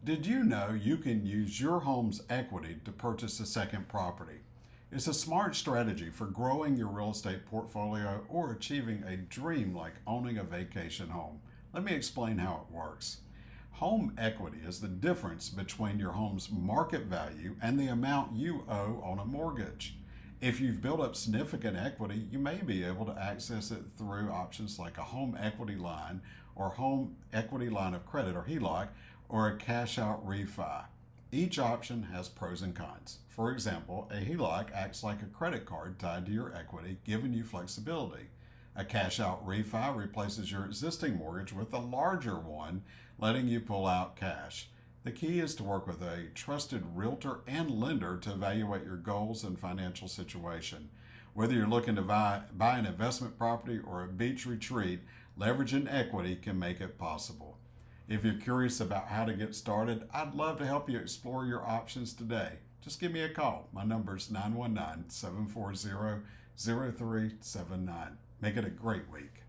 Did you know you can use your home's equity to purchase a second property? It's a smart strategy for growing your real estate portfolio or achieving a dream like owning a vacation home. Let me explain how it works. Home equity is the difference between your home's market value and the amount you owe on a mortgage. If you've built up significant equity, you may be able to access it through options like a home equity line or home equity line of credit or HELOC or a cash out refi. Each option has pros and cons. For example, a HELOC acts like a credit card tied to your equity, giving you flexibility. A cash out refi replaces your existing mortgage with a larger one, letting you pull out cash. The key is to work with a trusted realtor and lender to evaluate your goals and financial situation. Whether you're looking to buy an investment property or a beach retreat, leveraging equity can make it possible. If you're curious about how to get started, I'd love to help you explore your options today. Just give me a call. My number is 919-740-0379. Make it a great week.